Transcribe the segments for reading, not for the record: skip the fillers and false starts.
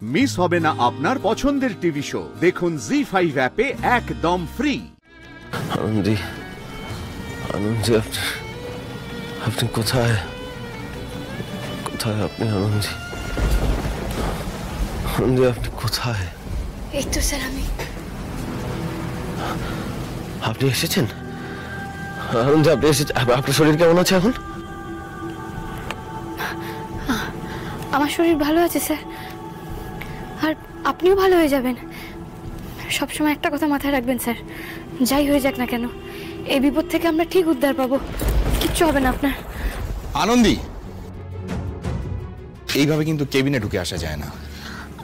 Miss হবে না আপনার পছন্দের টিভি শো। দেখুন জি5 অ্যাপে একদম ফ্রি। আনন্দী, আনন্দী, আপনি কোথায়? কোথায় আপনি আনন্দী? আনন্দী, আপনি কোথায়? এই তো স্যার আমি। আপনি এসেছেন? আনন্দী, আপনি এসেছেন? আপনার শরীর কেমন আছে এখন? আমার শরীর ভালো আছে স্যার, আর আপনিও ভালো হয়ে যাবেন। সবসময় একটা কথা মাথায় রাখবেন স্যার, যাই হয়ে যাক না কেন এই বিপদ থেকে আমরা ঠিক উদ্ধার পাবো, কিচ্ছু হবে না আপনার। আনন্দী, এইভাবে কিন্তু কেবিনে ঢুকে আসা যায় না।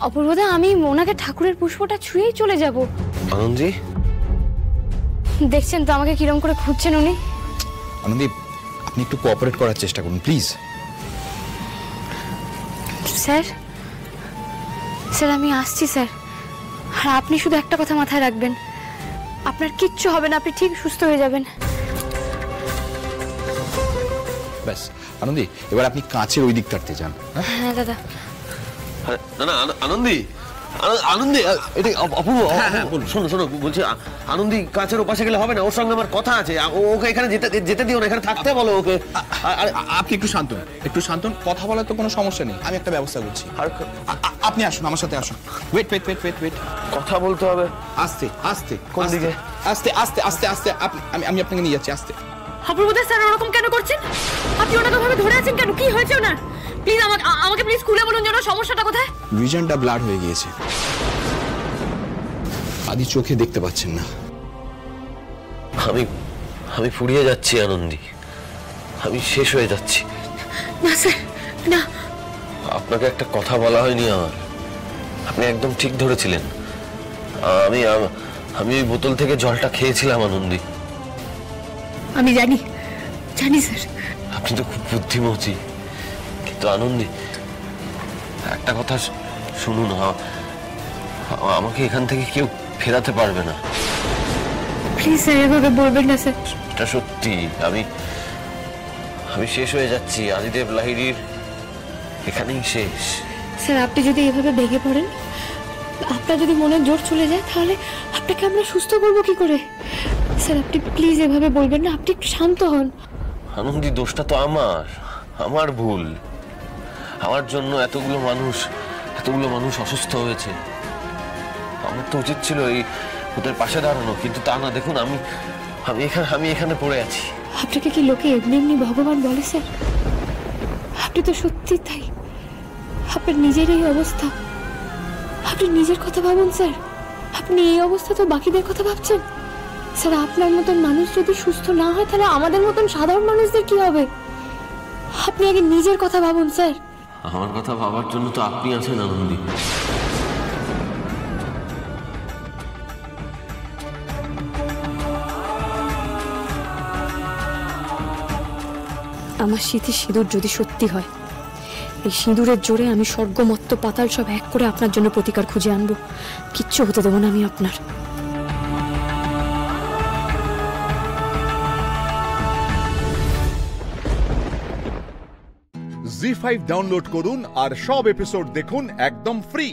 অপূর্বদা, আমি ওনাকে ঠাকুরের পুষ্পটা ছুঁয়েই চলে যাব। আনন্দী, দেখছেন তো আমাকে কিরম করে খুঁজছেন উনি। আনন্দী, আপনি একটু কোঅপারেট করার চেষ্টা করুন প্লিজ। স্যার, স্যার আমি আসছি স্যার, আর আপনি শুধু একটা কথা মাথায় রাখবেন, আপনার কিচ্ছু হবে না, আপনি ঠিক সুস্থ হয়ে যাবেন। ব্যাস আনন্দী, এবার আপনি কাঁচের ওই দিক কাটতে যান। হ্যাঁ দাদা। না না, আনন্দী, আনন্দী, এটা অপূর্ব। শোনো শোনো, বলছি আনন্দী কাছের ওপাশে গেলে হবে না, ওর সঙ্গে আমার কথা আছে। ওকে এখানে যেতে দিও না, এখানে থাকতে বলো ওকে। আপনি একটু শান্ত, একটু শান্ত। কথা বলার তো কোনো সমস্যা নেই, আমি একটা ব্যবস্থা করছি। আপনি আসুন, আমার সাথে আসুন। Wait wait wait wait wait, কথা বলতে হবে। আস্তে আস্তে। কোন দিকে? আস্তে আস্তে আস্তে আস্তে। আমি আপনাকে নিয়ে যাচ্ছি, আস্তে। অপূর্বদা, স্যার ওরকম কেন করছেন? আপনি ওনাকে ভাবে ধরে আছেন কেন? কি হয়েছে ওনার? প্লিজ আমাকে প্লিজ খুলে বলুন যেন সমস্যাটা কোথায়। ভিশনটা ব্লাড হয়ে গিয়েছে, আদি চোখে দেখতে পাচ্ছেন না। আমি ফুরিয়ে যাচ্ছি আনন্দী, আমি শেষ হয়ে যাচ্ছি। না স্যার, না। আপনাকে একটা কথা বলা হয়নি আমার, আপনি একদম ঠিক ধরেছিলেন। আমি ওই বোতল থেকে জলটা খেয়েছিলাম আনন্দী। আমি জানি স্যার। আপনি তো খুব বুদ্ধিমতী, কিন্তু আনন্দী একটা কথা শুনুন, আমাকে এখান থেকে কেউ ফেরাতে পারবে না। প্লিজ স্যার এভাবে বলবেন না স্যার। এটা সত্যি, আমি শেষ হয়ে যাচ্ছি। আদিদেব লাহিড়ীর এখানেই শেষ। স্যার আপনি যদি এভাবে ভেঙে পড়েন, আপনার যদি মনে জোর চলে যায়, তাহলে আপনাকে আমরা সুস্থ করবো কি করে? স্যার আপনি প্লিজ এভাবে বলবেন না, আপনি একটু শান্ত হন। আনন্দী, দোষটা তো আমার ভুল। আমার জন্য এতগুলো মানুষ অসুস্থ হয়েছে। আমার তো উচিত ছিল এই ওদের পাশে দাঁড়ানো, কিন্তু তা না। দেখুন আমি এখানে পড়ে আছি। আপনাকে কি লোকে এমনি এমনি ভগবান বলে স্যার? আপনি তো সত্যি তাই, আপনার নিজের এই অবস্থা, আপনি নিজের কথা ভাবুন স্যার। আপনি এই অবস্থা তো বাকিদের কথা ভাবছেন। স্যার আপনার মতন মানুষ যদি সুস্থ না হয়, তাহলে আমাদের মতন সাধারণ মানুষদের কি হবে? আপনি আগে নিজের কথা ভাবুন স্যার। আমার কথা ভাবার জন্য তো আপনি আছেন আনন্দী। আমার স্মৃতি সিঁদুর যদি সত্যি হয়, এই সিঁদুরের জোরে আমি স্বর্গমত্ত পাতাল সব এক করে আপনার জন্য প্রতিকার খুঁজে আনবো। কিচ্ছু হতে দেবো না আমি আপনার। জি5 ডাউনলোড করুন আর সব এপিসোড দেখুন একদম ফ্রি।